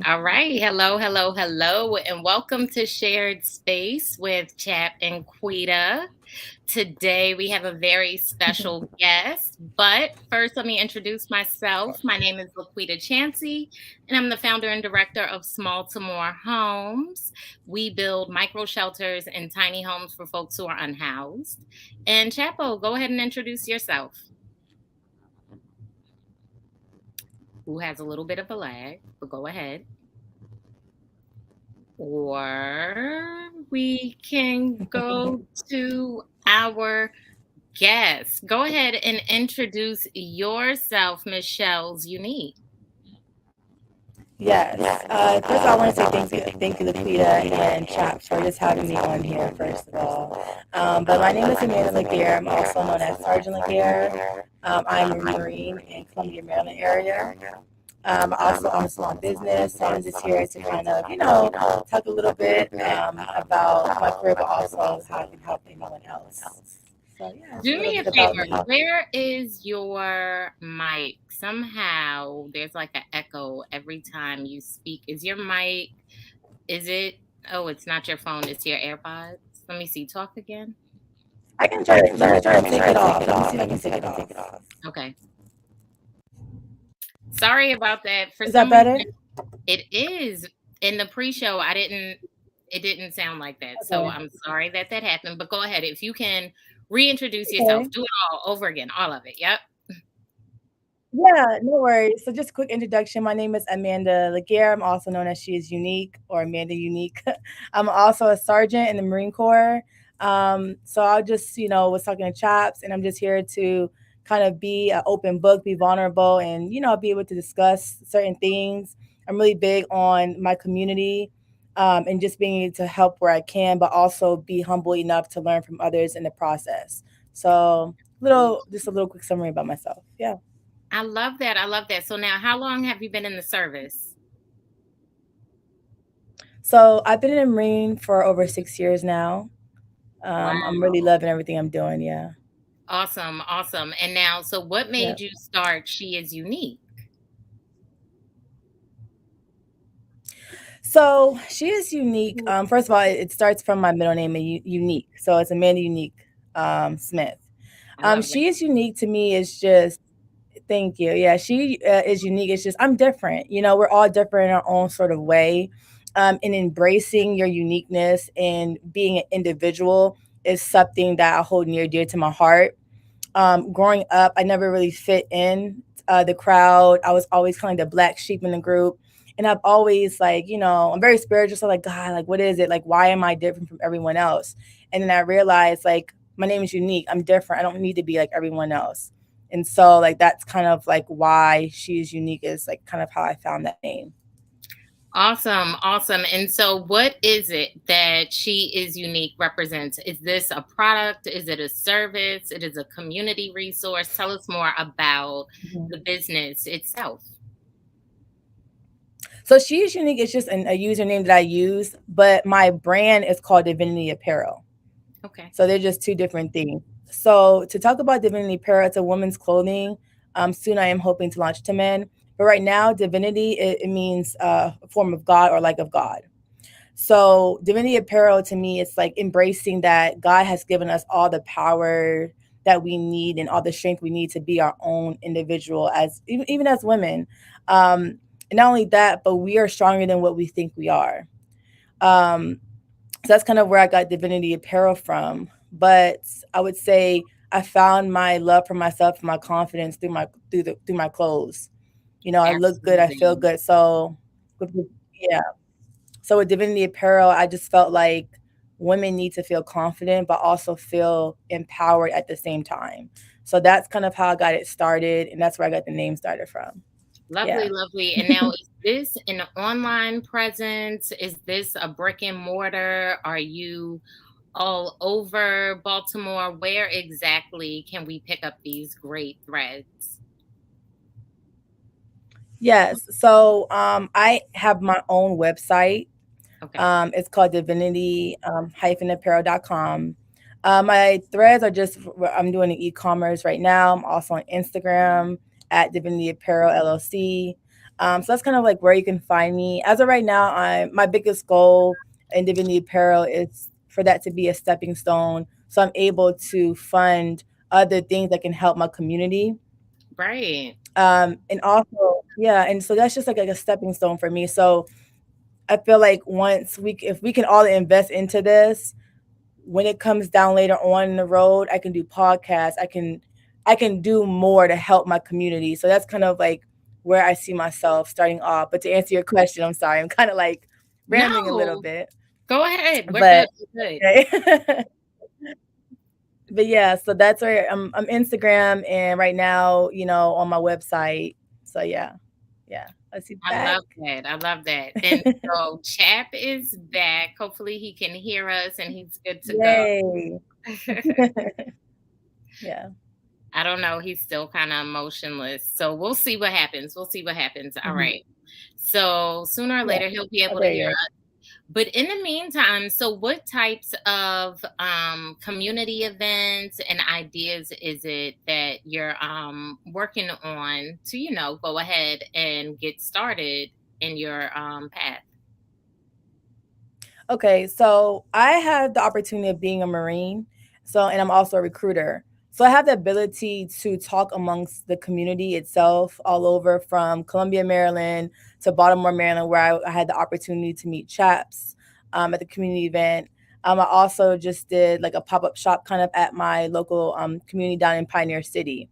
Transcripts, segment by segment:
All right. Hello, hello, hello, and welcome to Shared Space with Chap and Quita. Today we have a very special guest, but first let me introduce myself. My name is Laquita Chansey, and I'm the founder and director of Small to More Homes. We build micro shelters and tiny homes for folks who are unhoused. And Chapo, go ahead and introduce yourself. Who has a little bit of a lag, but go ahead. Or we can go to our guest. Go ahead and introduce yourself, Michelle's Unique. Yes. First of all, I want to say thank you, Laquita and Chap, for just having me on here, first of all. But my name is Amanda Laguerre. I'm also known as Sergeant Laguerre. I'm a Marine in Columbia, Maryland area. I also own a small business, so I'm just here to kind of, talk a little bit about my career, but also how I can help anyone else. So, yeah, it's a Do little me a bit about favor. me. Where is your mic? Somehow there's like an echo every time you speak. Is your mic, is it, oh, it's not your phone, it's your AirPods. Let me see. Talk again. Let me try to take it off. Let me see if I can take it off. Okay. Sorry about that. For Is that some reason, better? it is in the pre-show. It didn't sound like that. So Okay. I'm sorry that that happened, but go ahead. If you can reintroduce yourself, Okay. do it all over again, all of it. Yep. Yeah, no worries. So just a quick introduction. My name is Amanda Laguerre. I'm also known as She is Unique or Amanda Unique. I'm also a sergeant in the Marine Corps. So I just, was talking to Chops, and I'm just here to kind of be an open book, be vulnerable, and, be able to discuss certain things. I'm really big on my community, and just being able to help where I can, but also be humble enough to learn from others in the process. So just a little quick summary about myself. Yeah. I love that. I love that. So now, how long have you been in the service? So I've been in the Marine for over 6 years now. I'm really Wow. loving everything I'm doing. Yeah. Awesome. Awesome. And now, so what Yeah. made you start She is Unique? So she is unique. First of all, it starts from my middle name, Unique. So it's Amanda Unique Smith. I love that. She is unique to me. Is just thank you. Yeah, she is unique. It's just I'm different. We're all different in our own sort of way. And embracing your uniqueness and being an individual is something that I hold near dear to my heart. Growing up, I never really fit in the crowd. I was always kind of the black sheep in the group. And I've always I'm very spiritual. So like, God, like, what is it? Like, why am I different from everyone else? And then I realized like, my name is unique. I'm different. I don't need to be like everyone else. And so like, that's kind of like why she's unique is like kind of how I found that name. Awesome. Awesome. And so, what is it that She is Unique represents? Is this a product? Is it a service? It is a community resource? Tell us more about Mhm. the business itself. So she is unique. It's just a username that I use, but my brand is called Divinity Apparel. Okay. So they're just two different things. So to talk about Divinity Apparel, it's a women's clothing. Soon I am hoping to launch to men. But right now, divinity it means a form of God or like of God. So Divinity Apparel to me, it's like embracing that God has given us all the power that we need and all the strength we need to be our own individual as even as women. And not only that, but we are stronger than what we think we are. Um, so that's kind of where I got Divinity Apparel from. But I would say I found my love for myself, my confidence through my clothes. I look good, I feel Absolutely. good. So yeah. So with Divinity Apparel, I just felt like women need to feel confident, but also feel empowered at the same time. So that's kind of how I got it started, and that's where I got the name started from. Lovely, Yeah. lovely. And now, is this an online presence? Is this a brick and mortar? Are you all over Baltimore? Where exactly can we pick up these great threads? Yes. So I have my own website. Okay. It's called divinity apparel.com. My threads are just I'm doing the e-commerce right now. I'm also on Instagram at Divinity Apparel LLC. So that's kind of like where you can find me. As of right now, my biggest goal in Divinity Apparel is for that to be a stepping stone, so I'm able to fund other things that can help my community. Right. And also, yeah, and so that's just like a stepping stone for me. So I feel like if we can all invest into this, when it comes down later on in the road, I can do podcasts. I can do more to help my community. So that's kind of like where I see myself starting off. But to answer your question, I'm sorry, I'm kind of like rambling a little No, bit. go ahead. We're good. But We're good. okay. But yeah, so that's where I'm Instagram and right now, on my website. So yeah. Yeah. Let's see I back. love that. I love that. And so Chap is back. Hopefully he can hear us and he's good to go. Yay. Yeah. I don't know. He's still kind of emotionless. So we'll see what happens. We'll see what happens. All Mhm. right. So sooner or Yeah. later he'll be Oh, able to there you hear are. us. But in the meantime, so what types of community events and ideas is it that you're working on to, go ahead and get started in your path? Okay, so I have the opportunity of being a Marine, and I'm also a recruiter. So I have the ability to talk amongst the community itself, all over from Columbia, Maryland to Baltimore, Maryland, where I had the opportunity to meet chaps at the community event. I also just did like a pop up shop kind of at my local community down in Pioneer City.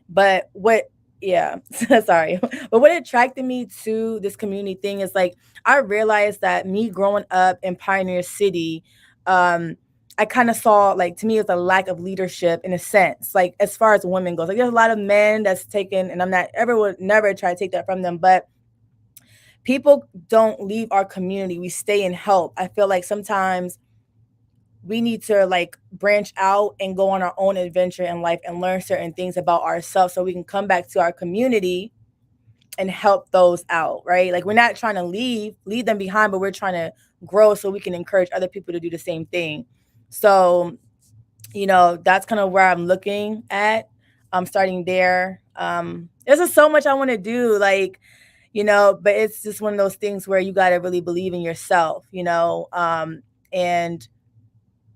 But what yeah, sorry. But what attracted me to this community thing is like I realized that me growing up in Pioneer City, um, I kind of saw like to me it's a lack of leadership in a sense, like as far as women goes. Like there's a lot of men that's taken, and I'm not ever would never try to take that from them, but people don't leave our community. We stay and help. I feel like sometimes we need to like branch out and go on our own adventure in life and learn certain things about ourselves so we can come back to our community and help those out, right? Like we're not trying to leave them behind, but we're trying to grow so we can encourage other people to do the same thing. So, that's kind of where I'm looking at. I'm starting there. There's just so much I want to do, like, but it's just one of those things where you got to really believe in yourself, and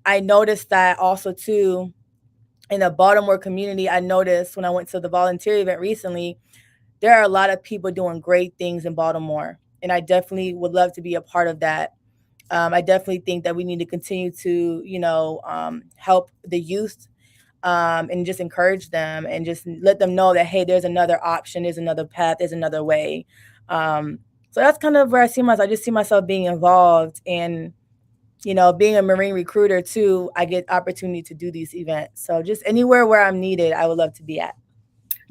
I noticed that also too in the Baltimore community. I noticed when I went to the volunteer event recently, there are a lot of people doing great things in Baltimore, and I definitely would love to be a part of that. I definitely think that we need to continue to, help the youth, and just encourage them and just let them know that hey, there's another option, there's another path, there's another way. So that's kind of where I see myself. I just see myself being involved and being a Marine recruiter too, I get opportunity to do these events. So just anywhere where I'm needed, I would love to be at.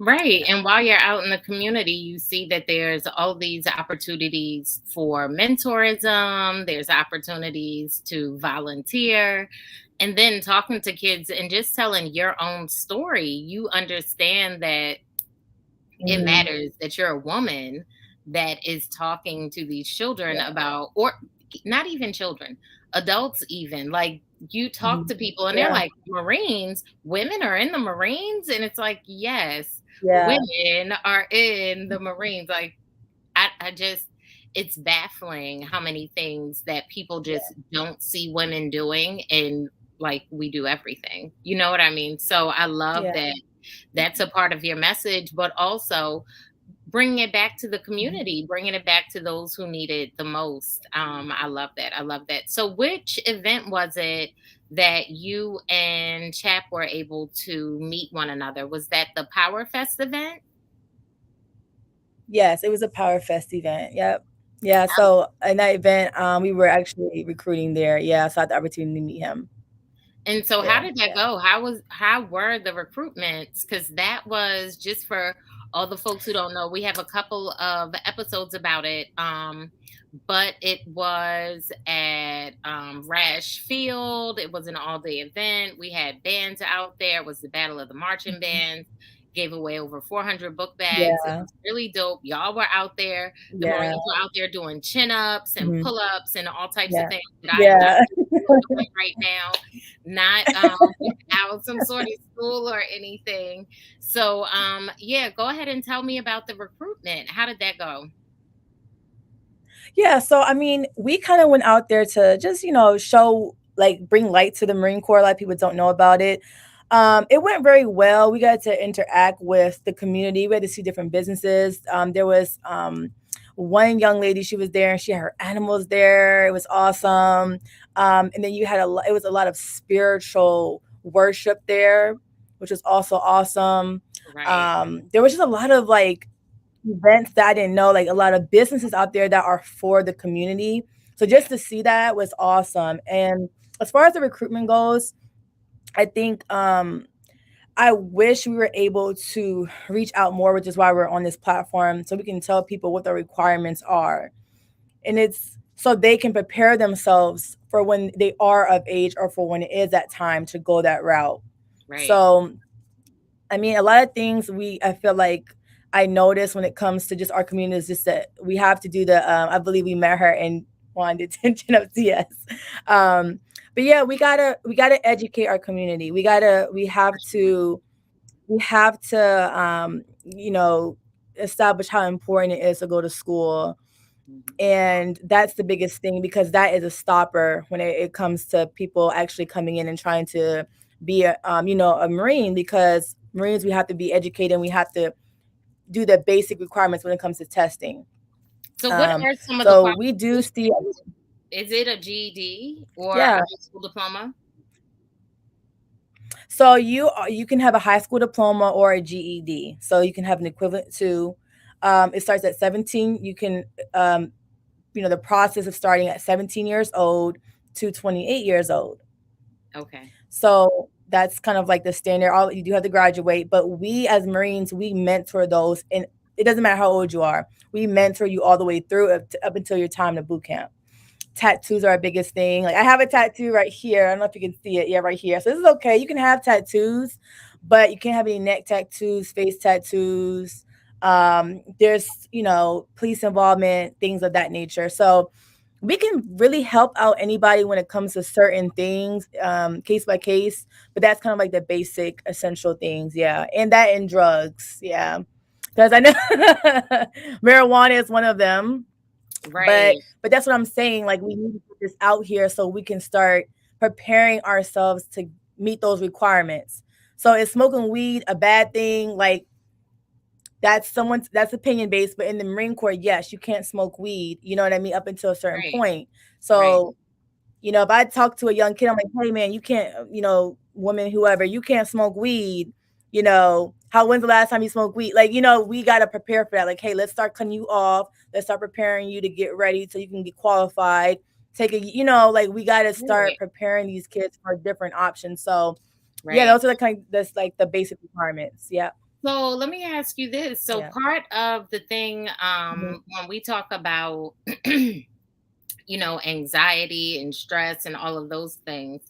Right. And while you're out in the community, you see that there's all these opportunities for mentorism, there's opportunities to volunteer, and then talking to kids and just telling your own story. You understand that it Mhm. matters that you're a woman that is talking to these children Yeah. about, or not even children, adults even. Like you talk Mhm. to people and they're Yeah. like, Marines, women are in the Marines? And it's like, yes, Yeah. women are in the Marines. Like I just, it's baffling how many things that people Yeah. just don't see women doing, and like we do everything. You know what I mean? So I love Yeah. that that's a part of your message, but also bringing it back to the Mhm. community, bringing it back to those who need it the most. I love that. I love that. So, which event was it that you and Chap were able to meet one another? Was that the Power Fest event? Yes, it was a Power Fest event. Yep. Yeah, so in that event, we were actually recruiting there. Yeah, so I had the opportunity to meet him And so how there. did that Yeah. go? How were the recruitments? Because that was just for all the folks who don't know, we have a couple of episodes about it. But it was at Rash Field. It was an all-day event. We had bands out there. It was the Battle of the Marching Mhm. Bands. Gave away over 400 book bags. It Yeah. was really dope. Y'all were out there. The Yeah. Marines were out there doing chin-ups and Mhm. pull-ups and all types of Yeah. things that I am not Yeah. doing right now, not without some sort of school or anything. So yeah, go ahead and tell me about the recruitment. How did that go? Yeah, so I mean, we kind of went out there to just, show like bring light to the Marine Corps. A lot of people don't know about it. It went very well. We got to interact with the community. We had to see different businesses. There was one young lady, she was there and she had her animals there. It was awesome. And then you had it was a lot of spiritual worship there, which was also awesome. Right. There was just a lot of like events that I didn't know, like a lot of businesses out there that are for the community. So Yeah. just to see that was awesome. And as far as the recruitment goes, I think I wish we were able to reach out more, which is why we're on this platform, so we can tell people what the requirements are. And it's so they can prepare themselves for when they are of age or for when it is that time to go that route. Right. So I mean, a lot of things I feel like I notice when it comes to just our community is just that we have to do I believe we met her and wanted attention of CS. Um, but yeah, we gotta educate our community. We have to establish how important it is to go to school. Mhm. And that's the biggest thing because that is a stopper when it comes to people actually coming in and trying to be a Marine, because Marines, we have to be educated and we have to do the basic requirements when it comes to testing. So what are some of the So we do see, qualifications? Is it a GED or a yeah. high school diploma? So you can have a high school diploma or a GED. So you can have an equivalent to. It starts at 17. You can the process of starting at 17 years old to 28 years old. Okay. So that's kind of like the standard. All you do have to graduate, but we as Marines, we mentor those, and it doesn't matter how old you are. We mentor you all the way through up until your time to boot camp. Tattoos are our biggest thing. Like I have a tattoo right here. I don't know if you can see it. Yeah, right here. So this is okay. You can have tattoos, but you can't have any neck tattoos, face tattoos. There's police involvement, things of that nature. So we can really help out anybody when it comes to certain things, case by case. But that's kind of like the basic essential things, yeah. And that and drugs, yeah. Because I know marijuana is one of them, but Right. that's what I'm saying. Like we need to put this out here so we can start preparing ourselves to meet those requirements. So is smoking weed a bad thing? Like that's opinion based, but in the Marine Corps, yes, you can't smoke weed. You know what I mean? Up until a certain Right. point. Right. So if I talk to a young kid, I'm like, hey man, you can't, woman, whoever, you can't smoke weed. When's the last time you smoked weed? Like, we gotta prepare for that. Like, hey, let's start cutting you off. Let's start preparing you to get ready so you can get qualified. Like we gotta start Right. preparing these kids for different options. So yeah, Right. those are that's like the basic requirements. Yeah. So let me ask you this. So Yeah. part of the thing Mhm. when we talk about anxiety and stress and all of those things,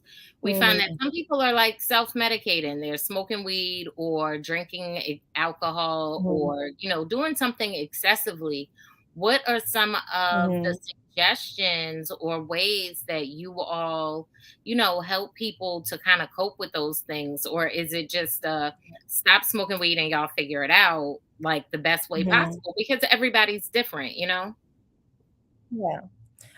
we find that Mhm. some people are like self-medicating. They're smoking weed or drinking alcohol Mhm. or, doing something excessively. What are some of the Mhm. suggestions or ways that you all, help people to kind of cope with those things? Or is it just stop smoking weed and y'all figure it out like the best way Mhm. possible? Because everybody's different. Yeah.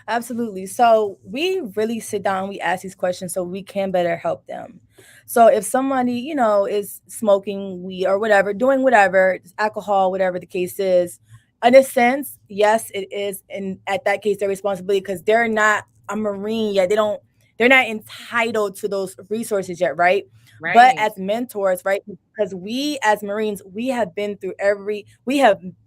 Absolutely. So we really sit down, we ask these questions so we can better help them. So if somebody, is smoking weed or whatever, doing whatever, alcohol, whatever the case is, in a sense, yes, it is. And at that case, their responsibility because they're not a Marine yet. They're not entitled to those resources yet, right? But Right. as mentors, right? Because we as Marines, we have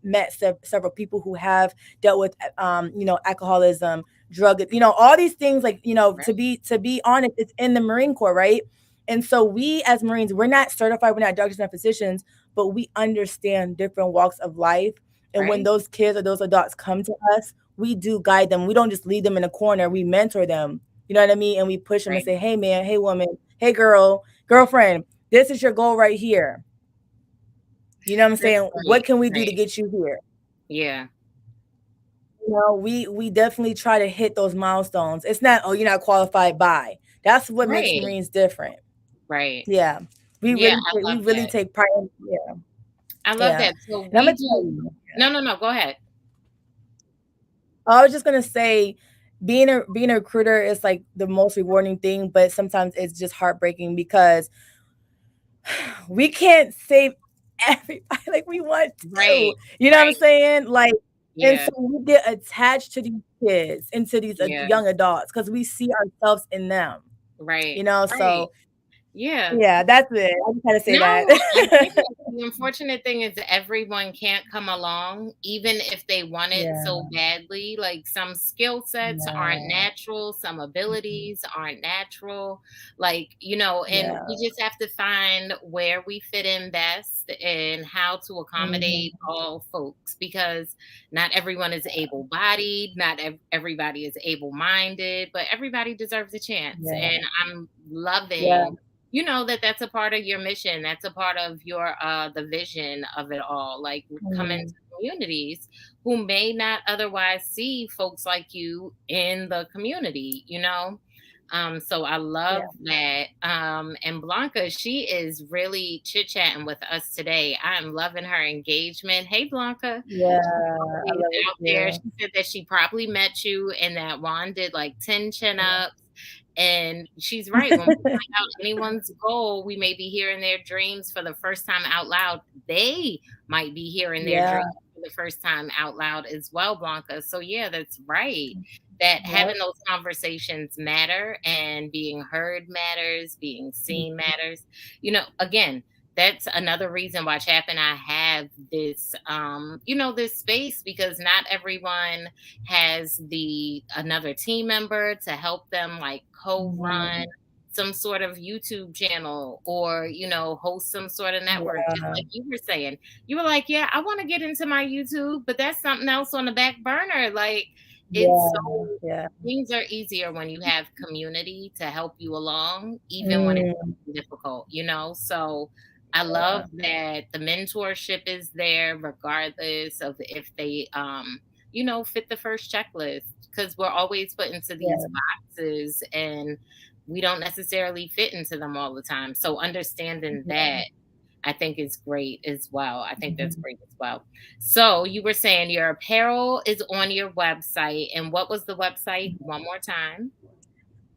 met several people who have dealt with, alcoholism, drug, all these things, like, Right. to be honest, it's in the Marine Corps, right? And so we as Marines, we're not certified, we're not doctors and physicians, but we understand different walks of life. And when Right. those kids or those adults come to us, we do guide them. We don't just leave them in a corner. We mentor them. You know what I mean? And we push them and Right. say, hey man, hey woman, hey girl, girlfriend, this is your goal right here. You know what I'm That's saying? What right. can we do to Right. get you here? Yeah. We definitely try to hit those milestones. It's not, oh, you're not qualified by. That's what makes Right. Marines different. Right. Yeah. Yeah, I We love really that. take pride in, yeah. I love Yeah. that. So And I'm we gonna tell do. you. No, no, no, go ahead. I was just gonna say, being a recruiter is like the most rewarding thing, but sometimes it's just heartbreaking because we can't save everybody like we want to. Right, You know what I'm right. saying? Like, and Yeah, so we get attached to these kids and to these yeah, young adults because we see ourselves in them. right, You know, right. so Yeah. yeah, that's it. I just had to say No, that. I get it. The unfortunate thing is everyone can't come along, even if they want it Yeah, so badly. Like some skill sets aren't yeah, natural, some mhm, abilities aren't natural. Like, and yeah, we just have to find where we fit in best and how to accommodate mhm, all folks because not everyone is able bodied, not everybody is able minded, but everybody deserves a chance. yeah, And I'm yeah, loving that's a part of your mission. That's a part of your the vision of it all. Like coming mhm, to communities who may not otherwise see folks like you in the community. So I yeah, love that. And Blanca, she is really chit chatting with us today. I am loving her engagement. Hey, Blanca. yeah. She's I always love it out there. too. She said that she probably met you and that Juan did like 10 chin Yeah. ups. And she's right. When we find out anyone's goal, we may be hearing their dreams for the first time out loud. They might be hearing their Yeah. dreams for the first time out loud as well, Blanca. So, yeah, that's right. That having Yep. those conversations matter and being heard matters, being seen matters. Again, that's another reason why Chap and I have this space because not everyone has the another team member to help them like co-run Mhm. some sort of YouTube channel or host some sort of network just Yeah. like you were saying. You were like, "Yeah, I want to get into my YouTube, but that's something else on the back burner." Like it's Yeah. so Yeah. things are easier when you have community to help you along even when it's Mm, difficult. So I love yeah. that the mentorship is there regardless of if they fit the first checklist because we're always put into these Yeah. boxes and we don't necessarily fit into them all the time. So understanding Yeah. that I think is great as well. I think that's Mhm. great as well. So you were saying your apparel is on your website, and what was the website? One more time.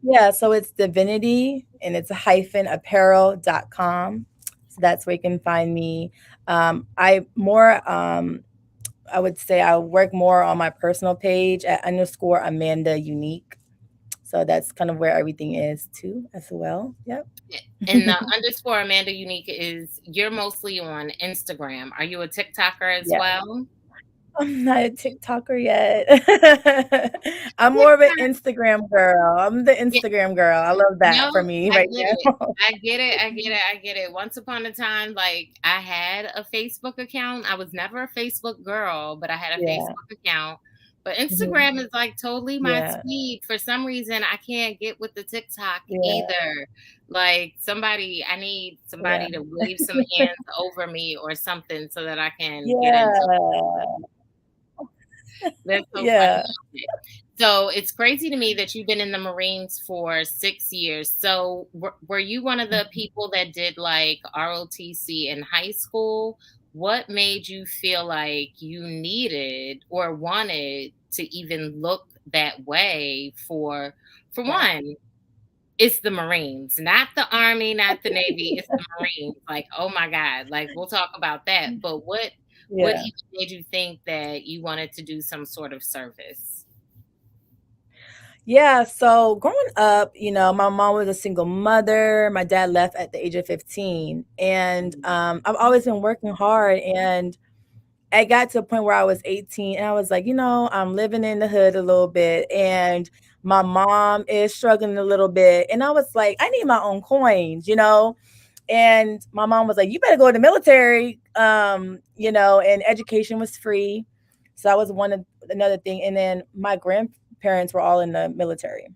Yeah, so it's Divinity and it's a hyphen apparel.com. So that's where you can find me. I would say I work more on my personal page at underscore Amanda Unique. So that's kind of where everything is too, as well. Yep. And the underscore Amanda Unique is you're mostly on Instagram. Are you a TikToker as Yeah. well? I'm not a TikToker yet. I'm more of an Instagram girl. I'm the Yeah, Instagram girl. I love that no, for me I right get it. now. I get it. I get it. I get it. Once upon a time, like I had a Facebook account. I was never a Facebook girl, but I had a Yeah. Facebook account. But Mhm. Instagram is like totally my Yeah. speed. For some reason, I can't get with the TikTok Yeah. either. Like I need Yeah. somebody to wave some hands over me or something so that I can get into Yeah. that's so funny. Yeah. So it's crazy to me that you've been in the Marines for 6 years. So were you one of the people that did like ROTC in high school? What made you feel like you needed or wanted to even look that way for Yeah. one? It's the Marines, not the Army, not the Navy, it's the Marines. Like, oh my God, like we'll talk about that. But what Yeah. even made you think that you wanted to do some sort of service? Yeah, so growing up, my mom was a single mother. My dad left at the age of 15, and I've always been working hard. And I got to a point where I was 18, and I was like, I'm living in the hood a little bit, and my mom is struggling a little bit, and I was like, I need my own coins. And my mom was like, you better go to the military, and education was free. So that was another thing. And then my grandparents were all in the military.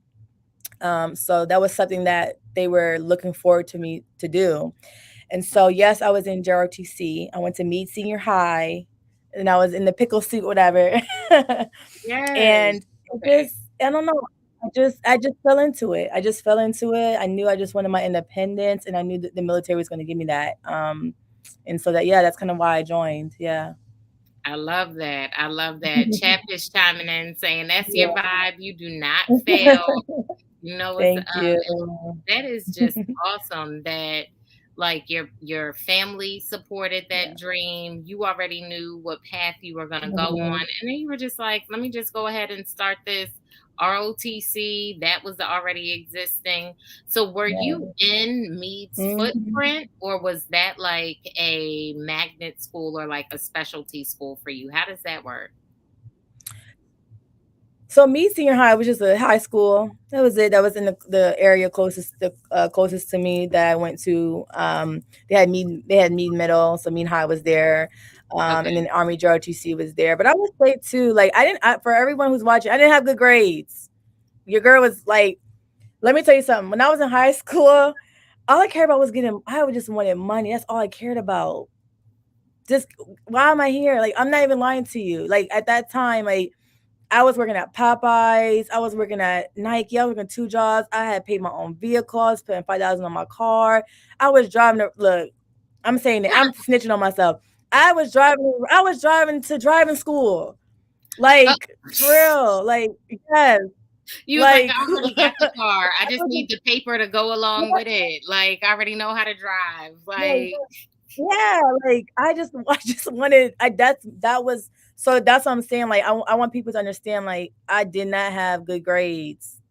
So that was something that they were looking forward to me to do. And so, yes, I was in JROTC. I went to Meade Senior High, and I was in the pickle suit, whatever. Yes. And it Okay. I don't know. I just fell into it. I just fell into it. I knew I just wanted my independence, and I knew that the military was going to give me that. And so yeah, that's kind of why I joined. Yeah. I love that. I love that. Chap is chiming in saying that's your Yeah. vibe. You do not fail. You know, it's Thank you. that is just awesome that like your family supported Yeah. that dream. You already knew what path you were going to go on, Mhm. and then you were just like, let me just go ahead and start this ROTC that was already existing. So were you Yeah. in Mead's Mhm. footprint, or was that like a magnet school or like a specialty school for you? How does that work? So me senior high was just a high school. That was it. That was in the area closest to me that I went to. They had Mead Middle, so Mead High was there. And Okay. then Army JRTC was there. But I would say too, like for everyone who's watching, I didn't have good grades. Your girl was like, let me tell you something. When I was in high school, all I cared about was getting. I would just wanted money. That's all I cared about. Just why am I here? Like I'm not even lying to you. Like at that time, like I was working at Popeyes. I was working at Nike. I was working two jobs. I had paid my own vehicle. I was putting 5,000 on my car. I was driving. Look, I'm saying that I'm snitching on myself. I was driving. I was driving to driving school. Oh, Like for real. Like yes. you was like, Like I already got the car. I just need the paper to go along with it. Like, I already know how to drive. Like, yeah, like I just wanted I that was so that's what I'm saying. Like I want people to understand like I did not have good grades.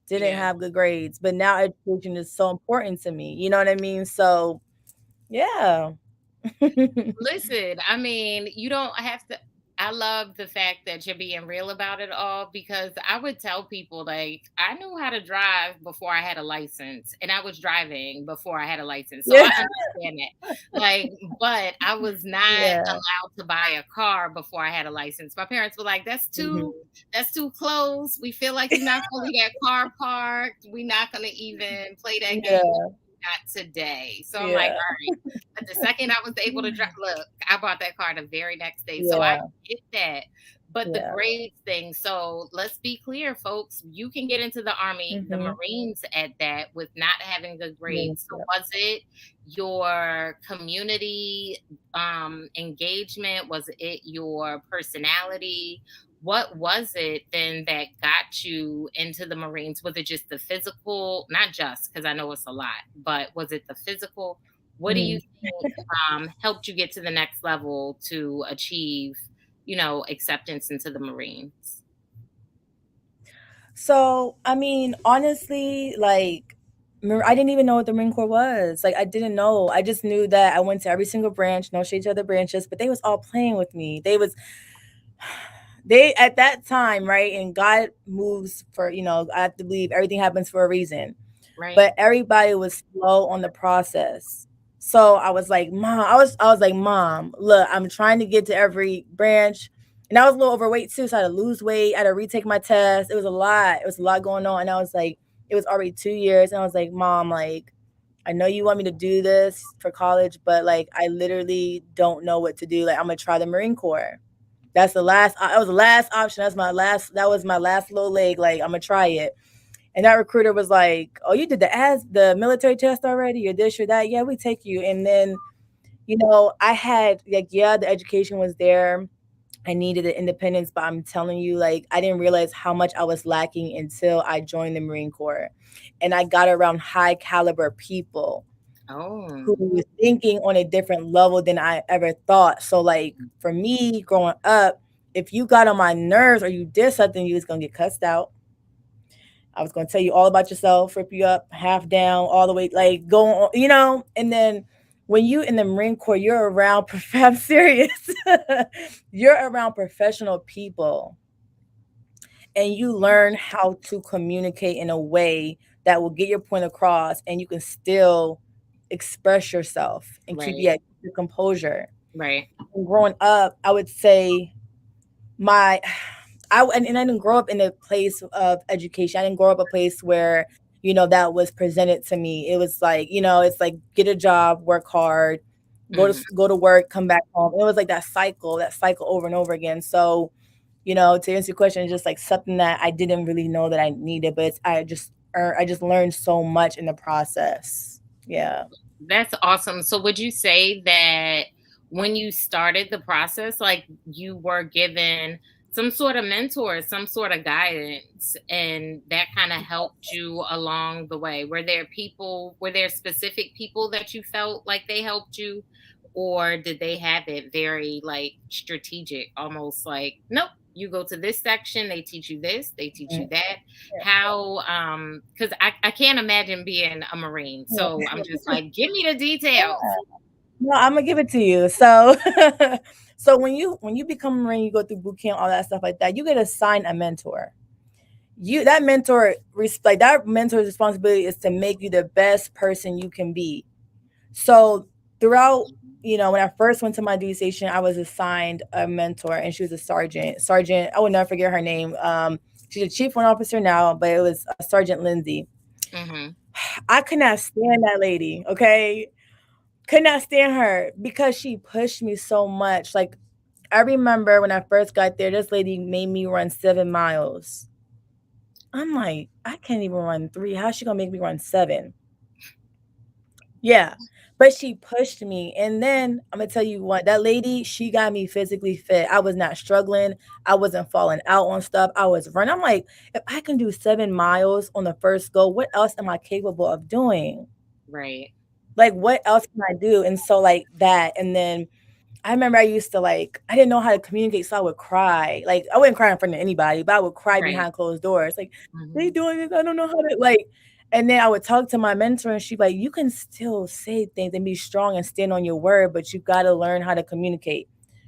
Didn't yeah. have good grades, but now education is so important to me. You know what I mean? So yeah. Listen, I mean, you don't have to. I love the fact that you're being real about it all because I would tell people, like, I knew how to drive before I had a license, and I was driving before I had a license. So Yeah. I understand that. Like, but I was not Yeah. allowed to buy a car before I had a license. My parents were like, Mhm. that's too close. We feel like you're not gonna leave that car parked. We're not gonna even play that game with Yeah. you, not today. So I'm like, Yeah. all right. But the second I was able to drive, look, I bought that car the very next day. So I Yeah. get that. But the Yeah. grades thing, so let's be clear, folks. You can get into the Army, the Mhm. Marines at that with not having good grades. So Yeah. was it your community engagement? Was it your personality? What was it then that got you into the Marines? Was it just the physical, not just because I know it's a lot, but was it the physical? What do you Mhm. think helped you get to the next level to achieve, acceptance into the Marines? So, I mean, honestly, like, I didn't even know what the Marine Corps was. Like, I didn't know. I just knew that I went to every single branch, no shade to other branches, but they was all playing with me. They at that time, right? And God moves for, I have to believe everything happens for a reason. Right? But everybody was slow on the process. So I was like, Mom, I was like, Mom, look, I'm trying to get to every branch. And I was a little overweight too. So I had to lose weight. I had to retake my test. It was a lot. It was a lot going on. And I was like, it was already 2 years. And I was like, Mom, like, I know you want me to do this for college, but like I literally don't know what to do. Like I'm gonna try the Marine Corps. That was the last option. That was my last little leg. Like I'm gonna try it. And that recruiter was like, "Oh, you did the military test already? You're this, you're that. Yeah, we take you." And then, I had like, yeah, the education was there. I needed the independence, but I'm telling you, like, I didn't realize how much I was lacking until I joined the Marine Corps, and I got around high caliber people who Oh, were thinking on a different level than I ever thought. So, like, for me growing up, if you got on my nerves or you did something, you was gonna get cussed out. I was going to tell you all about yourself, rip you up, half down, all the way, like going on, And then when you in the Marine Corps, you're around. I'm serious. You're around professional people, and you learn how to communicate in a way that will get your point across, and you can still express yourself and keep right, your composure. right. And growing up, I would say my and I didn't grow up in a place of education. I didn't grow up a place where, that was presented to me. It was like, it's like get a job, work hard, Mhm. go to work, come back home. It was like that cycle over and over again. So, to answer your question, it's just like something that I didn't really know that I needed, but I just learned so much in the process. Yeah. That's awesome. So would you say that when you started the process, like you were given some sort of mentor, some sort of guidance, and that kind of helped you along the way. Were there specific people that you felt like they helped you, or did they have it very like strategic, almost like, nope, you go to this section, they teach you this, they teach you Mm, that? How, because I can't imagine being a Marine. So yeah. I'm just like, give me the details. No, Imma give it to you. So so when you become a Marine, you go through boot camp, all that stuff like that, you get assigned a mentor. You that mentor like that mentor's responsibility is to make you the best person you can be. So throughout, when I first went to my duty station, I was assigned a mentor, and she was a sergeant. Sergeant, I will never forget her name. She's a chief warrant officer now, but it was Sergeant Lindsay. Hmm. I could not stand that lady. Okay, could not stand her because she pushed me so much. Like, I remember when I first got there, this lady made me run 7 miles. I'm like, I can't even run three. How's she gonna make me run seven? Yeah. But she pushed me. And then I'm gonna tell you what, that lady, she got me physically fit. I was not struggling. I wasn't falling out on stuff. I was running. I'm like, if I can do 7 miles on the first go, what else am I capable of doing? Right. Like, what else can I do? And so, like that. And then I remember I used to like I didn't know how to communicate, so I would cry. Like, I wouldn't cry in front of anybody, but I would cry Right. behind closed doors. Like, they Mhm. doing this, I don't know how to like. And then I would talk to my mentor, and she'd be like, you can still say things and be strong and stand on your word, but you got to learn how to communicate.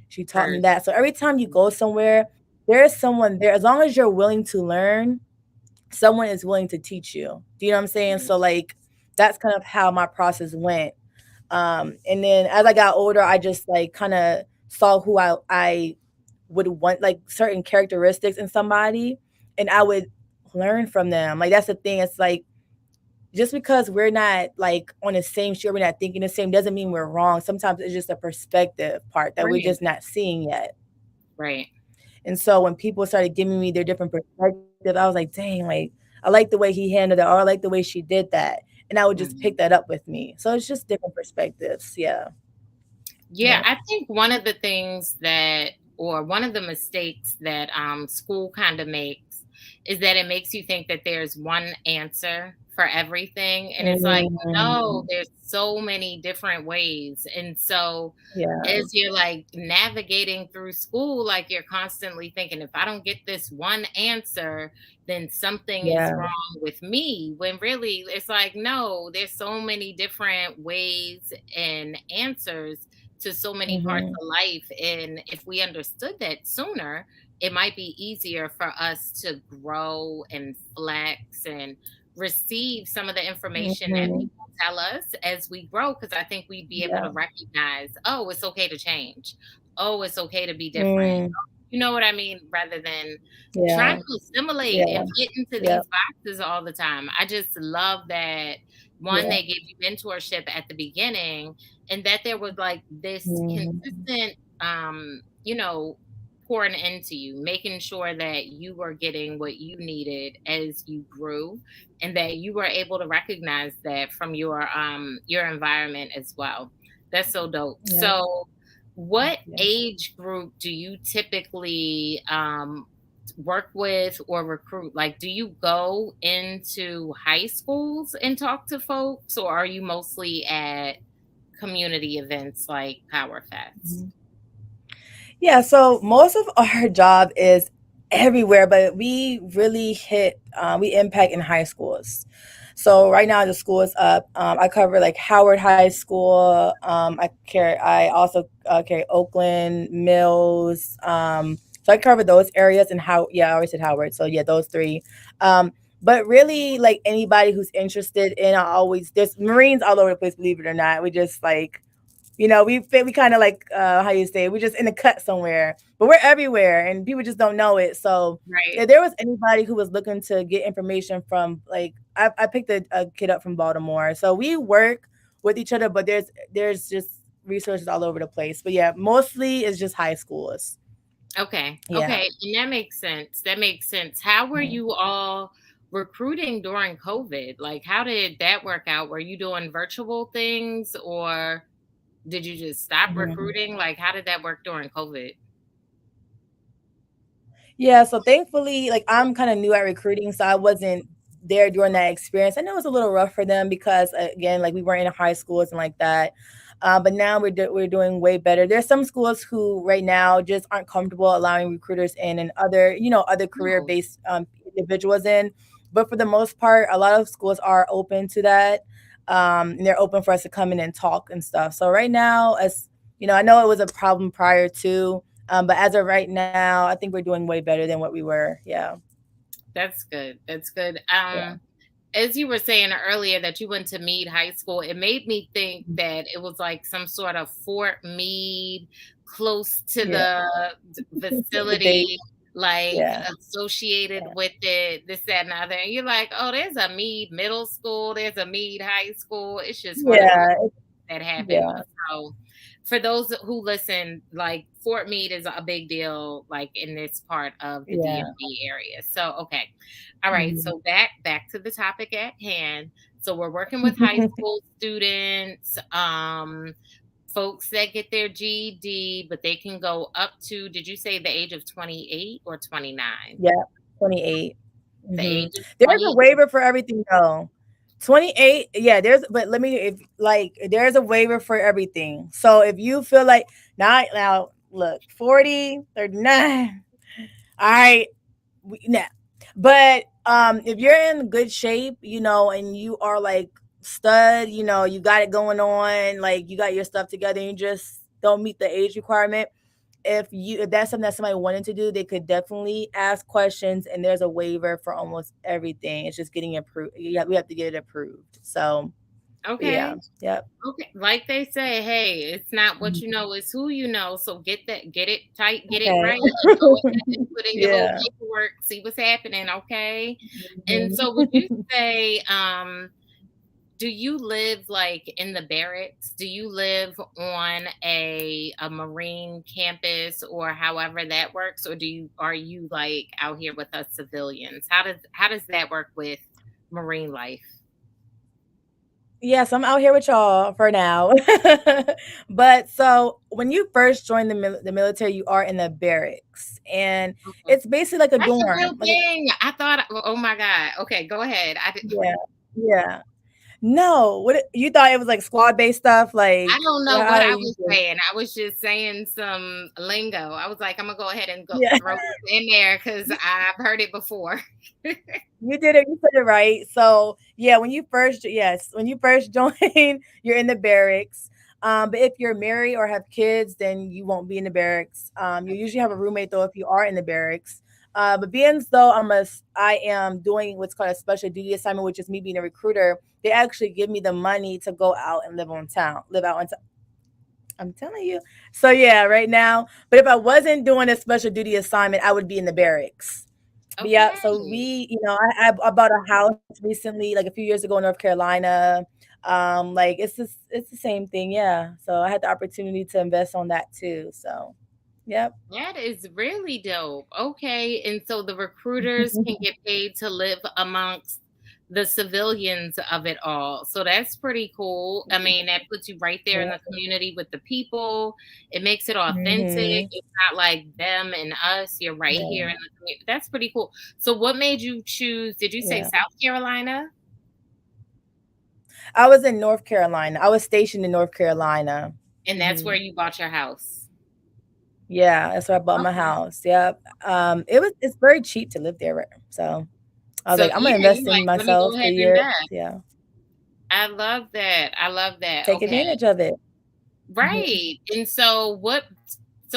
She taught me Heard. that. So every time you go somewhere, there's someone there. As long as you're willing to learn, someone is willing to teach you. Do you know what I'm saying? Mhm. So like that's kind of how my process went. And then as I got older, I just like kind of saw who I would want, like certain characteristics in somebody, and I would learn from them. Like that's the thing. It's like just because we're not like on the same shore, we're not thinking the same, doesn't mean we're wrong. Sometimes it's just a perspective part that we're Right. just not seeing yet. Right. And so when people started giving me their different perspectives, I was like, dang, like I like the way he handled it, or I like the way she did that. And I would just pick Mhm. that up with me. So it's just different perspectives. Yeah. Yeah, Yep. I think one of the things that, or one of the mistakes that school kind of makes, is that it makes you think that there's one answer for everything. And it's like, no, Mm, there's so many different ways. And so yeah. as you're like navigating through school, like you're constantly thinking, if I don't get this one answer, then something is Yeah. wrong with me. When really it's like, no, there's so many different ways and answers to so many parts Mhm. of life. And if we understood that sooner, it might be easier for us to grow and flex and receive some of the information that Mhm. people tell us as we grow. Because I think we'd be able Yeah. to recognize, oh, it's okay to change. Oh, it's okay to be different. Mm. You know what I mean? Rather than trying Yeah. to assimilate Yeah. and fit into Yeah. these boxes all the time. I just love that, one, Yeah. they gave you mentorship at the beginning, and that there was like this Mhm. consistent, you know, pouring into you, making sure that you were getting what you needed as you grew, and that you were able to recognize that from your environment as well. That's so dope. Yeah. So what Yeah. age group do you typically work with or recruit? Like, do you go into high schools and talk to folks, or are you mostly at community events like Power Fest? Mhm. Yeah, so most of our job is everywhere, but we really we impact in high schools. So right now the school is up. I cover like Howard High School. I also carry Oakland, Mills. So I cover those areas and how. Yeah, I always said Howard. So yeah, those three. Um, but really, like anybody who's interested in, there's Marines all over the place. Believe it or not, we just like we kind of like how you say we're just in a cut somewhere, but we're everywhere, and people just don't know it. So Right. if there was anybody who was looking to get information from, like, I picked a kid up from Baltimore, so we work with each other, but there's just resources all over the place. But yeah, mostly it's just high schools. Okay. Yeah. Okay. And that makes sense. That makes sense. How were Mhm. you all recruiting during COVID? Like, how did that work out? Were you doing virtual things or? Did you just stop Mhm. recruiting? Like, how did that work during COVID? Yeah, so thankfully, like I'm kind of new at recruiting, so I wasn't there during that experience. I know it was a little rough for them because again, like we weren't in high schools and like that. But now we're doing way better. There's some schools who right now just aren't comfortable allowing recruiters in, and other other career No. based individuals in. But for the most part, a lot of schools are open to that. And they're open for us to come in and talk and stuff. So right now, as I know it was a problem prior to, but as of right now, I think we're doing way better than what we were. Yeah. That's good. That's good. Yeah. As you were saying earlier that you went to Meade High School, it made me think that it was like some sort of Fort Meade close to Yeah. the The base. facility, like Yeah. associated Yeah. with it, this, that, and the other. And you're like, oh, there's a Meade Middle School, there's a Meade High School. It's just one of those Yeah. that happen. Yeah. So for those who listen, like Fort Meade is a big deal, like in this part of the Yeah. DMV area. So okay, all right. Mhm. So back to the topic at hand. So we're working with high school students, folks that get their GED, but they can go up to. Did you say the age of 28 or 29? Yeah. 28. The age Mhm. of There's a 20. waiver for everything though. 28, yeah, but let me if like there's a waiver for everything. So if you feel like now look, 40, 39. All right, nah. But if you're in good shape, and you are like stud, you got it going on, like you got your stuff together and you just don't meet the age requirement. If that's something that somebody wanted to do, they could definitely ask questions, and there's a waiver for almost everything. It's just getting approved. Yeah, we have to get it approved. So yeah. Okay. Yep. Okay, like they say, hey, it's not what Mhm. you know, it's who you know. So get it tight, get it Okay. right, and go ahead and put in your little Yeah. paperwork, see what's happening, okay? And Mhm. so would you say, do you live like in the barracks? Do you live on a marine campus or however that works? Or are you like out here with us civilians? How does that work with marine life? Yes, I'm out here with y'all for now. But so when you first join the military, you are in the barracks, and Okay. it's basically like a That's a real dorm. Like a thing. I thought, oh my God. Okay, go ahead. Yeah, yeah. No, you thought it was like squad based stuff? I Like don't know well, what how I do you was think? saying. I was just saying some lingo. I was like, I'm gonna go ahead and go Yeah. throw this in there because I've heard it before. You did it. You said it right. So yeah, when you first join, you're in the barracks. But if you're married or have kids, then you won't be in the barracks. You usually have a roommate though if you are in the barracks. But being as though I am doing what's called a special duty assignment, which is me being a recruiter. They actually give me the money to go out and live out on town. I'm telling you. So yeah, right now. But if I wasn't doing a special duty assignment, I would be in the barracks. But yeah, so Okay. I bought a house recently, like a few years ago in North Carolina. Like it's the same thing, yeah. So I had the opportunity to invest on that too. So, yep. That is really dope. Okay. And so the recruiters can get paid to live amongst the civilians of it all. So that's pretty cool. I mean, that puts you right there in Yeah. the community with the people. It makes it authentic. Mhm. It's not like them and us. You're right here Yeah. in the community. That's pretty cool. So what made you choose? Did you say Yeah. South Carolina? I was in North Carolina. I was stationed in North Carolina. And that's where Mhm. you bought your house. Yeah, that's where I bought my Okay. house. Yep. It's very cheap to live there. Right? So I was So like, I'm gonna yeah, you invest in like, let me go myself for a ahead and year. invest. Yeah. I love that. I love that. Take Okay. advantage of it. Mhm. Right. And so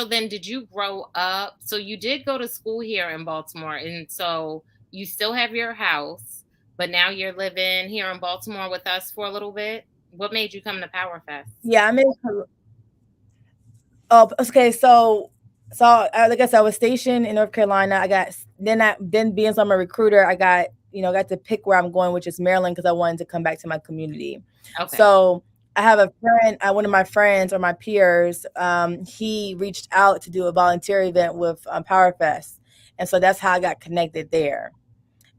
then did you grow up? So you did go to school here in Baltimore. And so you still have your house, but now you're living here in Baltimore with us for a little bit. What made you come to Power Fest? Yeah, I'm in Oh, okay. Like I said, I was stationed in North Carolina. Then being so I'm a recruiter, got to pick where I'm going, which is Maryland, because I wanted to come back to my community. Okay. So I have a friend, one of my friends or my peers. He reached out to do a volunteer event with Power Fest, and so that's how I got connected there.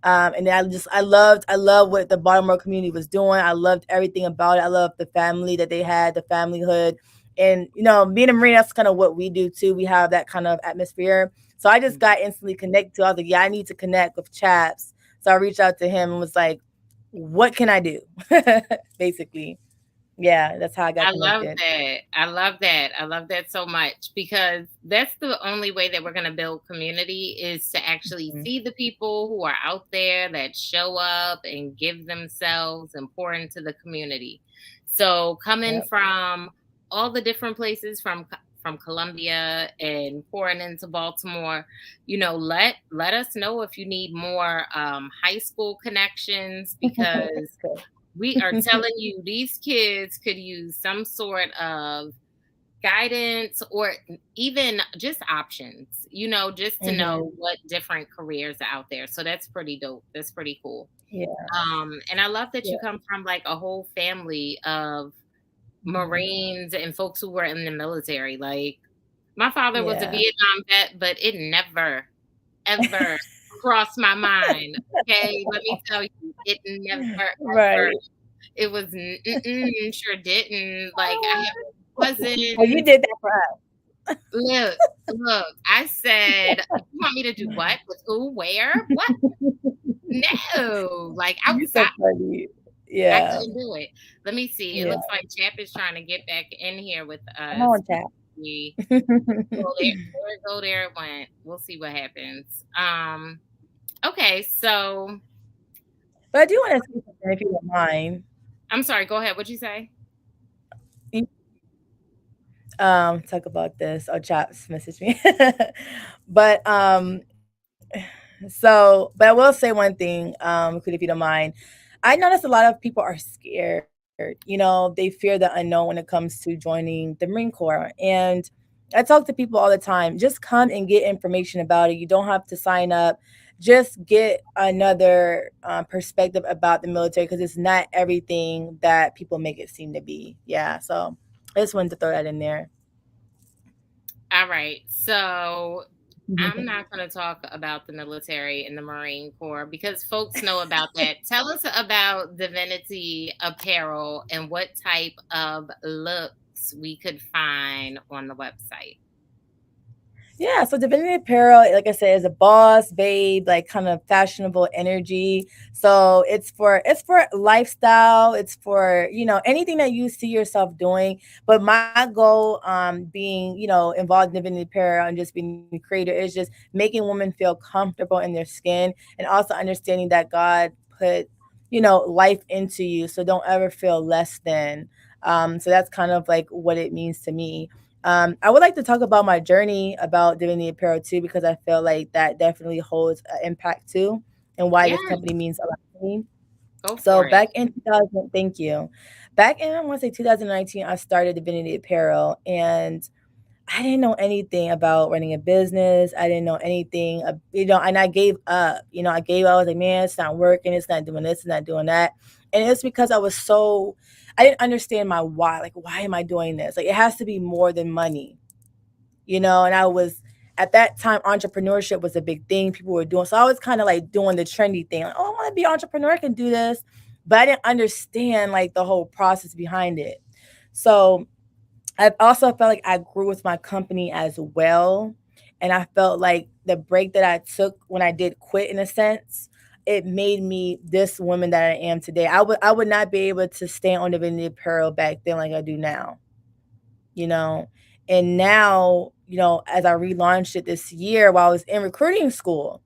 And I love what the Baltimore community was doing. I loved everything about it. I loved the family that they had, the familyhood, and being a Marine, that's kind of what we do too. We have that kind of atmosphere. So I just Mhm. got instantly connected to. I was like, yeah, I need to connect with Chaps. So I reached out to him and was like, what can I do? Basically, yeah, that's how I got I love connected. that. I love that. I love that so much because that's the only way that we're going to build community is to actually Mhm. see the people who are out there that show up and give themselves and pour into the community. So coming Yep. from all the different places from Columbia and pouring into Baltimore, let us know if you need more high school connections because we are telling you these kids could use some sort of guidance or even just options, just to Hmm. know what different careers are out there. So that's pretty dope. That's pretty cool. Yeah. And I love that Yeah. you come from like a whole family of Mhm. Marines and folks who were in the military. Like my father was a Yeah. Vietnam vet, but it never, ever crossed my mind. Okay. Let me tell you, it never, ever Right. it was sure didn't. Like, I have Well, you cousins. did that for us. Look, look, I said, "You want me to do what? With who? Where? What? No." Like, You so outside, funny. I Yeah. couldn't do it. Let me see. It Yeah. looks like Chap is trying to get back in here with Come us. on, chat. We well, there it went. We'll see what happens. Okay, so But I do want to say something if you don't mind. I'm sorry, go ahead. What'd you say? You- talk about this. Oh, Chaps messaged me. But but I will say one thing, Kuda, if you don't mind. I notice a lot of people are scared. They fear the unknown when it comes to joining the Marine Corps. And I talk to people all the time. Just come and get information about it. You don't have to sign up. Just get another perspective about the military because it's not everything that people make it seem to be. Yeah. So I just wanted to throw that in there. All right. So I'm not going to talk about the military and the Marine Corps because folks know about that. Tell us about Divinity Apparel and what type of looks we could find on the website. Yeah, so Divinity Apparel, like I said, is a boss babe, like kind of fashionable energy. So it's for lifestyle. It's for anything that you see yourself doing. But my goal, being involved in Divinity Apparel and just being a creator, is just making women feel comfortable in their skin, and also understanding that God put life into you, so don't ever feel less than. So that's kind of like what it means to me. I would like to talk about my journey about Divinity Apparel too, because I feel like that definitely holds an impact too, and why Yeah, this company means a lot to me. go So for it. back in 2000, thank you. Back in I want to say 2019, I started Divinity Apparel, and I didn't know anything about running a business. I didn't know anything, and I gave up. I gave up. I was like, man, it's not working. It's not doing this. It's not doing that. And it's because I didn't understand my why. Like, why am I doing this? Like, it has to be more than money. And I was, at that time, entrepreneurship was a big thing people were doing. So I was kind of like doing the trendy thing. Like, oh, I want to be an entrepreneur. I can do this. But I didn't understand like the whole process behind it. So I also felt like I grew with my company as well. And I felt like the break that I took when I did quit, in a sense, it made me this woman that I am today. I would not be able to stay on Divinity Apparel back then like I do now, you know. And now, as I relaunched it this year while I was in recruiting school,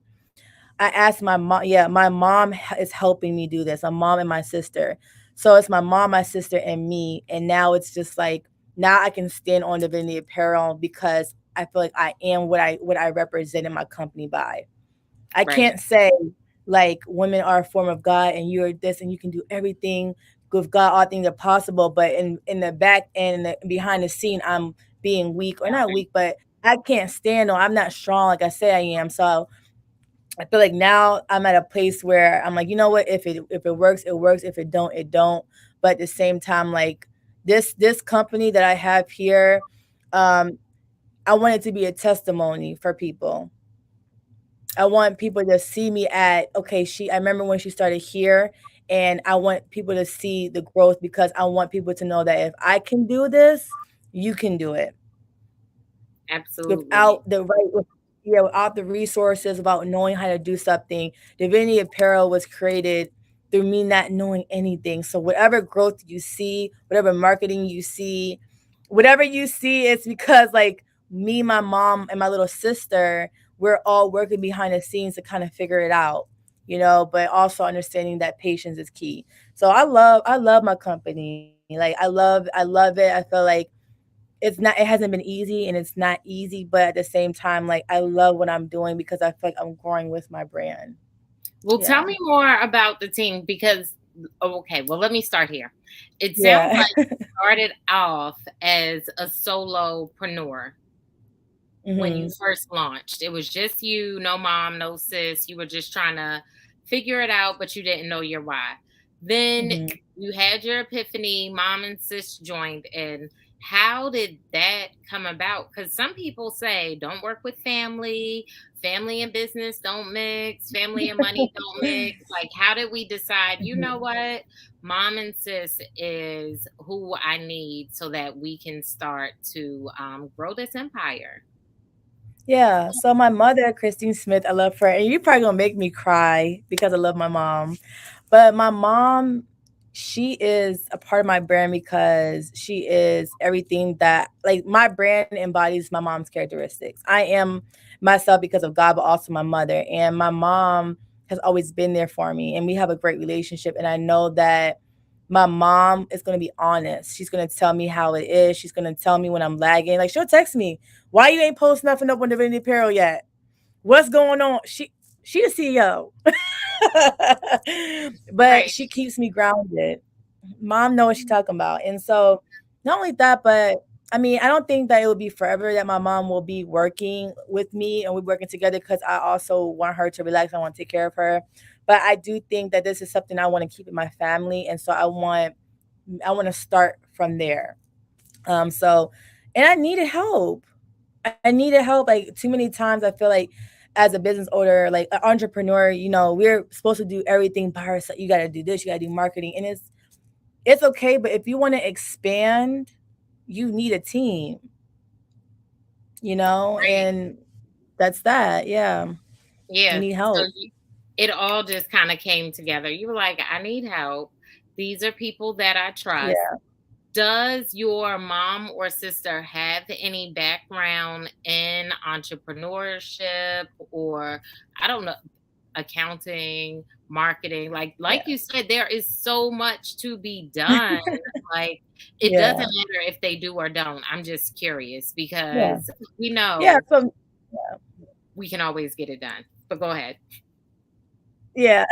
I asked my mom. Yeah, my mom is helping me do this. My mom and my sister. So it's my mom, my sister, and me. And now it's just like, now I can stand on Divinity Apparel because I feel like I am what I represent in my company by. I Right. can't say like women are a form of God and you're this and you can do everything with God, all things are possible. But in the back end, behind the scene, I'm being weak, or not Right. weak, but I can't stand, or I'm not strong like I say I am. So I feel like now I'm at a place where I'm like, you know what? If it works, it works. If it don't, it don't. But at the same time, like this company that I have here, um, I want it to be a testimony for people. I want people to see me at, okay, I remember when she started here, and I want people to see the growth because I want people to know that if I can do this, you can do it Absolutely. without the right, yeah, without the resources, without knowing how to do something. Divinity Apparel was created through me not knowing anything. So whatever growth you see, whatever marketing you see, whatever you see, it's because like me, my mom, and my little sister, we're all working behind the scenes to kind of figure it out, but also understanding that patience is key. So I love my company. Like I love it. I feel like it hasn't been easy, and it's not easy, but at the same time, like I love what I'm doing because I feel like I'm growing with my brand. Well, tell Yeah. me more about the team because oh, okay, well, let me start here. It sounds Yeah. like you started off as a solopreneur when you Mhm. first launched. It was just you, no mom, no sis. You were just trying to figure it out, but you didn't know your why. Then Mhm. you had your epiphany, mom and sis joined in. How did that come about? Because some people say don't work with family, family and business don't mix, family and money don't mix. Like, how did we decide, you know Mhm. what? Mom and sis is who I need so that we can start to grow this empire. Yeah. So my mother, Christine Smith, I love her, and you probably gonna make me cry because I love my mom. But my mom, she is a part of my brand because she is everything that, like, my brand embodies my mom's characteristics. I am myself because of God, but also my mother. And my mom has always been there for me, and we have a great relationship. And I know that my mom is going to be honest. She's going to tell me how it is. She's going to tell me when I'm lagging. Like, she'll text me, why you ain't posting nothing up on Divinity Apparel yet? What's going on? She the CEO. But Right. she keeps me grounded. Mom knows what she's talking about. And so not only that, but I mean, I don't think that it will be forever that my mom will be working with me and we're working together because I also want her to relax. I want to take care of her. But I do think that this is something I want to keep in my family. And so I want to start from there. So and I needed help. I needed help. Like too many times I feel like as a business owner, like an entrepreneur, we're supposed to do everything by ourselves. You gotta do this, you gotta do marketing. And it's okay, but if you want to expand, you need a team, Right. and that's that. Yeah. You Yeah. need So help. it all just kind of came together. You were like, I need help. These are people that I trust. Yeah. Does your mom or sister have any background in entrepreneurship or I don't know, accounting, marketing? Like Yeah. you said, there is so much to be done. Like it doesn't Yeah. matter if they do or don't. I'm just curious Yeah. because we Yeah. know So we can always get it done. But go ahead. yeah.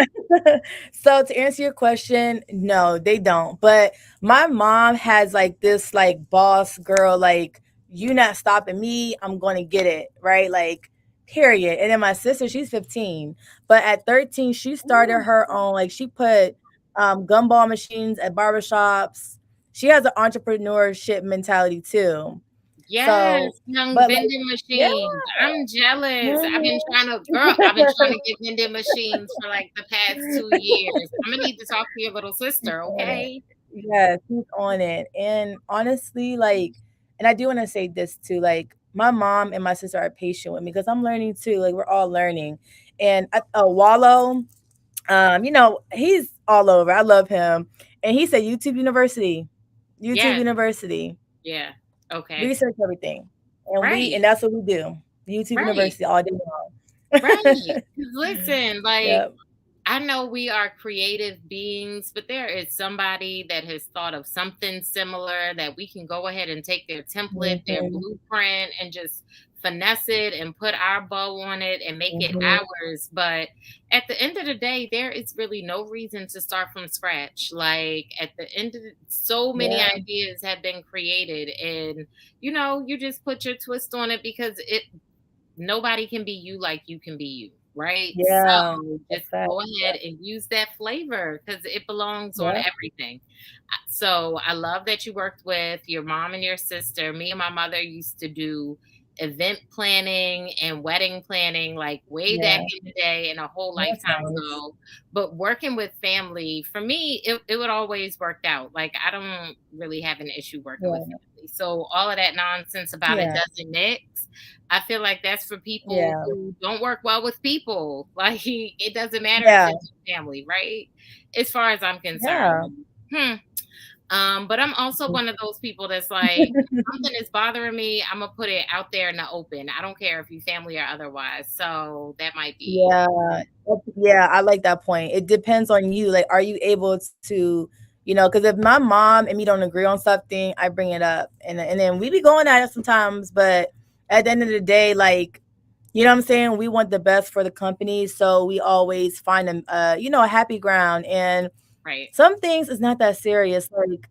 So to answer your question, no, they don't. But my mom has like this like boss girl, like, you not stopping me, I'm gonna get it, right? Like, period. And then my sister, she's 15. But at 13, she started Ooh, her own, like she put gumball machines at barbershops. She has an entrepreneurship mentality too. yes, So, young but like, vending yeah. machines. I'm jealous. I've been Mhm. trying to, girl, I've been trying to get vending machines for like the past 2 years. I'm gonna need to talk to your little He's sister, on it. okay? Yes, he's on it. And honestly, like, and I do want to say this too, like, my mom and my sister are patient with me because I'm learning too. Like, we're all learning. And Wallow, he's all over. I love him. And he said YouTube University. YouTube Yes, University. yeah, okay. Research everything. And Right, that's what we do. YouTube right, University all day long. right. 'Cause listen, like, Yep. I know we are creative beings, but there is somebody that has thought of something similar that we can go ahead and take their template, their Mhm. blueprint, and just finesse it and put our bow on it and make it Mhm. ours. But at the end of the day, there is really no reason to start from scratch. Like at the end of so many Yeah. ideas have been created, and you just put your twist on it because it nobody can be you like you can be you, right? Yeah. So That's just that. go ahead and use that flavor because it belongs on Yeah. everything. So I love that you worked with your mom and your sister. Me and my mother used to do event planning and wedding planning, like way back Yeah. in the day and a whole That's lifetime nice. ago. But working with family, for me, it would always work out. Like, I don't really have an issue working with Yeah. family. So all of that nonsense about it Yeah. doesn't mix. I feel like that's for people Yeah. who don't work well with people. Like, it doesn't matter if Yeah. it's your family, right? As far as I'm concerned. Yeah. Hmm. But I'm also one of those people that's like, something is bothering me, Imma put it out there in the open. I don't care if you family or otherwise. So that might be. Yeah, yeah, I like that point. It depends on you. Like, are you able to, because if my mom and me don't agree on something, I bring it up, and then we be going at it sometimes. But at the end of the day, like, you know what I'm saying, we want the best for the company, so we always find a happy ground. And Right. some things is not that serious. Like,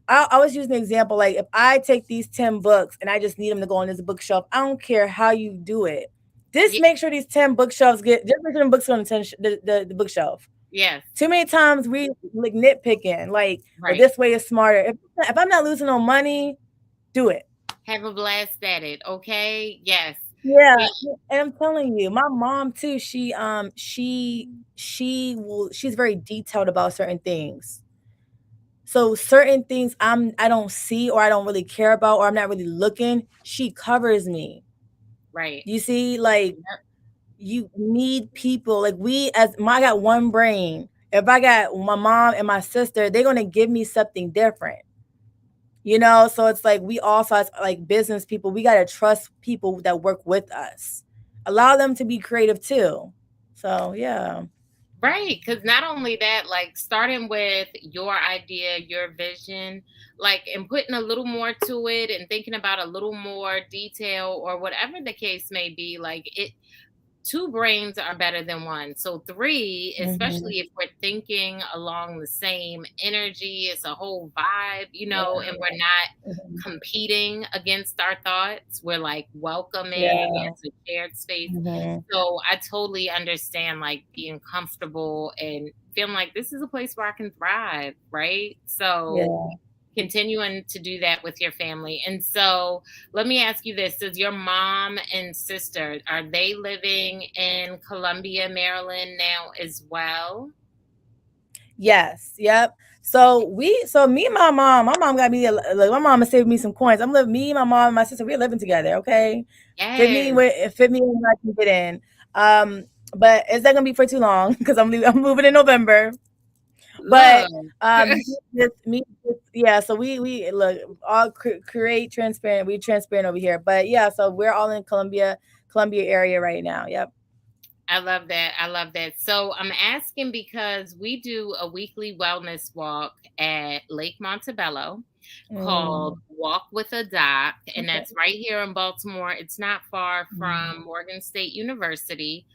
I was using an example. Like, if I take these 10 books and I just need them to go on this bookshelf, I don't care how you do it. Just Ye make sure these 10 bookshelves just make sure them books on the bookshelf. yes. Too many times we like nitpicking, like, well, Right. this way is smarter. If I'm not losing no money, do it. Have a blast at it, okay? Yes. Yeah, Yeah. and I'm telling you, my mom too. She's very detailed about certain things. So certain things I don't see or I don't really care about or I'm not really looking, she covers me. Right. You see, like, Yep. you need people. Like, I got one brain. If I got my mom and my sister, they're gonna give me something different. So it's like we also as like business people, we gotta trust people that work with us. Allow them to be creative too. So yeah. Right, because not only that, like, starting with your idea, your vision, like, and putting a little more to it and thinking about a little more detail or whatever the case may be, like, it two brains are better than one. So three, Hmm. especially if we're thinking along the same energy, it's a whole vibe, Yeah. and we're not Mhm. competing against our thoughts. We're like welcoming, Yeah. it's a shared space. Hmm. So I totally understand like being comfortable and feeling like this is a place where I can thrive, right? So Yeah. continuing to do that with your family. And so let me ask you this. Does your mom and sister, are they living in Columbia, Maryland now as well? Yes. Yep. So me and my mom got me, like, my mama saved me some coins. Me, my mom, and my sister, we're living together. Okay. Yes. Fit me where I can get in. But it's not gonna be for too long because I'm moving in November. But Look. yeah. So we look all create transparent. We transparent over here. But yeah, so we're all in Columbia area right now. Yep. I love that. I love that. So I'm asking because we do a weekly wellness walk at Lake Montebello called Mm, Walk with a Doc, and okay. that's right here in Baltimore. It's not far Mm, from Morgan State University,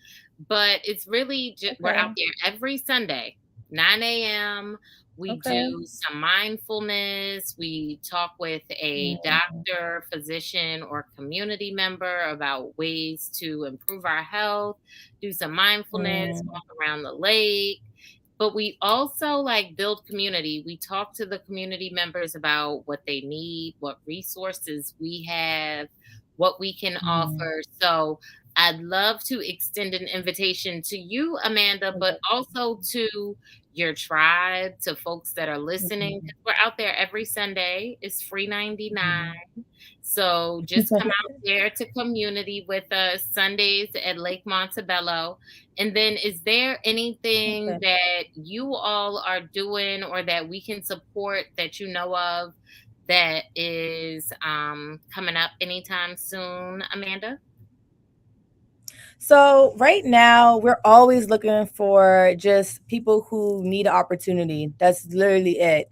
but it's really we're out okay. there every Sunday, 9 a.m. We Okay. do some mindfulness. We talk with a Mm, doctor, physician, or community member about ways to improve our health, do some mindfulness, mm, walk around the lake. But we also like build community. We talk to the community members about what they need, what resources we have, what we can mm. offer. So I'd love to extend an invitation to you, Amanda, but also to your tribe, to folks that are listening. Mhm, 'Cause we're out there every Sunday. It's free 99. mhm. So just come out there to community with us Sundays at Lake Montebello. And then is there anything Okay. that you all are doing or that we can support that you know of that is coming up anytime soon, Amanda? So right now, we're always looking for just people who need an opportunity. That's literally it.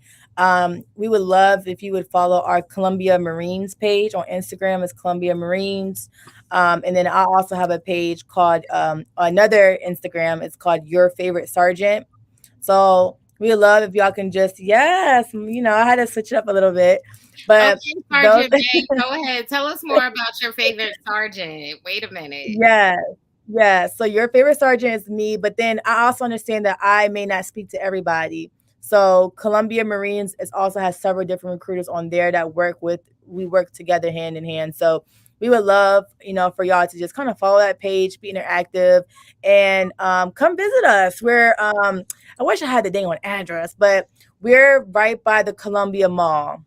We would love if you would follow our Columbia Marines page on Instagram. It's Columbia Marines. And then I also have a page called another Instagram. It's called Your Favorite Sergeant. So we would love if y'all can just, yes, I had to switch it up a little bit, but Okay, those. Sergeant May, go ahead. Tell us more about your favorite sergeant. Wait a minute. Yes, yes. So your favorite sergeant is me, but then I also understand that I may not speak to everybody. So Columbia Marines is also has several different recruiters on there that we work together hand in hand. So we would love, for y'all to just kind of follow that page, be interactive, and come visit us. I wish I had the dang on address, but we're right by the Columbia Mall,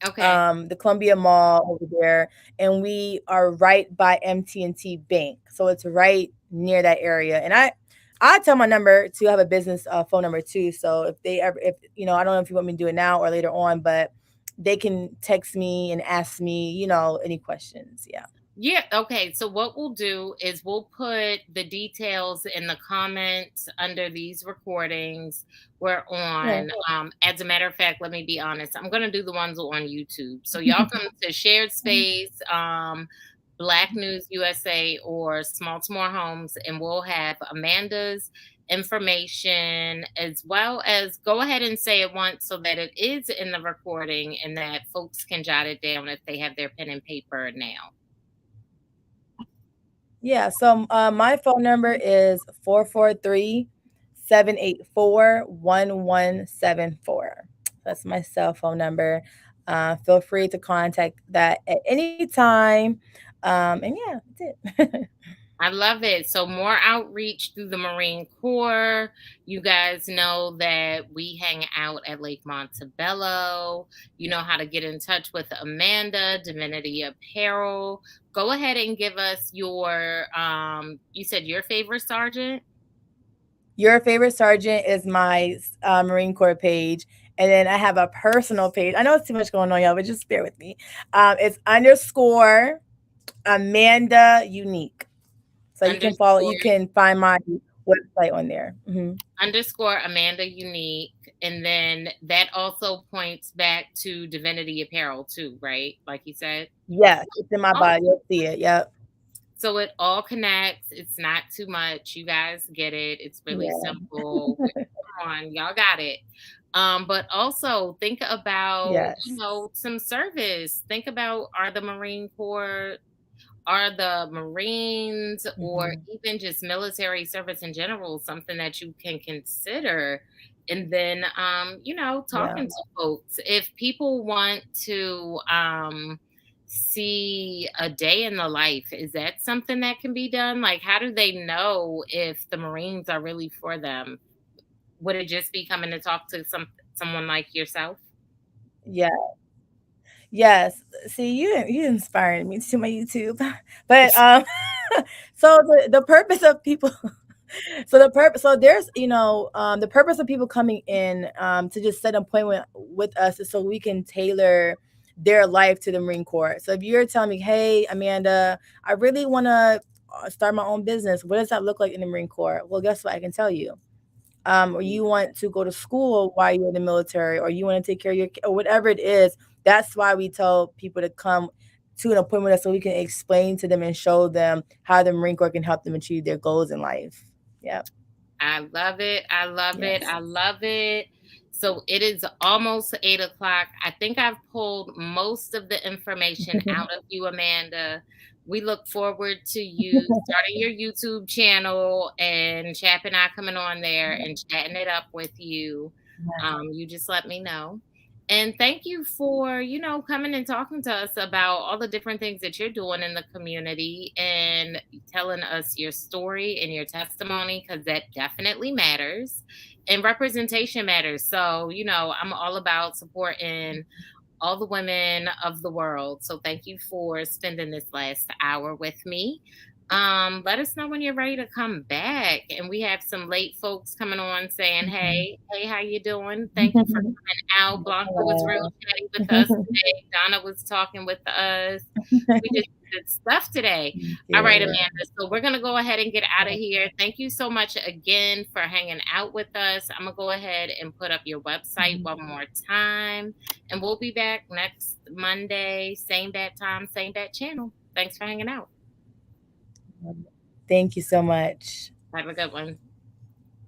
Okay. the Columbia Mall over there, and we are right by MT&T Bank, so it's right near that area. And I tell my number to have a business phone number too. So if they ever, if I don't know if you want me to do it now or later on, but they can text me and ask me, any questions. Yeah. Yeah, okay. So what we'll do is we'll put the details in the comments under these recordings we're Yeah. on. As a matter of fact, let me be honest. I'm gonna do the ones on YouTube. So y'all come to Shared Space, Black News USA, or Small to More Homes, and we'll have Amanda's information, as well as go ahead and say it once so that it is in the recording and that folks can jot it down if they have their pen and paper now. Yeah. So my phone number is 443-784-1174. That's my cell phone number. Feel free to contact that at any time. And yeah, that's it. I love it. So more outreach through the Marine Corps. You guys know that we hang out at Lake Montebello. You know how to get in touch with Amanda, Divinity Apparel. Go ahead and give us your you said your favorite sergeant? Your favorite sergeant is my Marine Corps page. And then I have a personal page. I know it's too much going on, y'all, but just bear with me. It's underscore Amanda Unique. So you can follow, you Underscore can find my website on there. underscore Amanda Unique. And then that also points back to Divinity Apparel too, right? Like you said. Yes, it's in my bio. You'll see it. Yep. So it all connects. It's not too much. You guys get it. It's really Yeah. simple. Come on, y'all got it. But also think about, Yes. some service. Think about, are the Marines or Mhm. even just military service in general something that you can consider? And then, Yeah. talking to folks. If people want to see a day in the life, is that something that can be done? Like, how do they know if the Marines are really for them? Would it just be coming to talk to someone like yourself? Yeah. Yes. See, you inspired me to my YouTube. But so the purpose of people so there's the purpose of people coming in to just set an appointment with us is so we can tailor their life to the Marine Corps. So if you're telling me, hey, Amanda, I really want to start my own business, what does that look like in the Marine Corps? Well, guess what? I can tell you. Or you want to go to school while you're in the military, or you want to take care of your or whatever it is. That's why we tell people to come to an appointment with us so we can explain to them and show them how the Marine Corps can help them achieve their goals in life. Yeah. I love it. I love it. Yes. I love it. So it is almost 8 o'clock. I think I've pulled most of the information out of you, Amanda. We look forward to you starting your YouTube channel and Chap and I coming on there and chatting it up with you. You just let me know. And thank you for, coming and talking to us about all the different things that you're doing in the community and telling us your story and your testimony, because that definitely matters. And representation matters. So, I'm all about supporting all the women of the world. So thank you for spending this last hour with me. Let us know when you're ready to come back. And we have some late folks coming on saying, hey, how you doing? Thank you for coming out. Blanca was real chatty with us today. Donna was talking with us. We did good stuff today. All right, Yeah. Amanda. So we're gonna go ahead and get out of here. Thank you so much again for hanging out with us. I'm gonna go ahead and put up your website one more time, and we'll be back next Monday, same bat time, same bat channel. Thanks for hanging out. Thank you so much. Have a good one.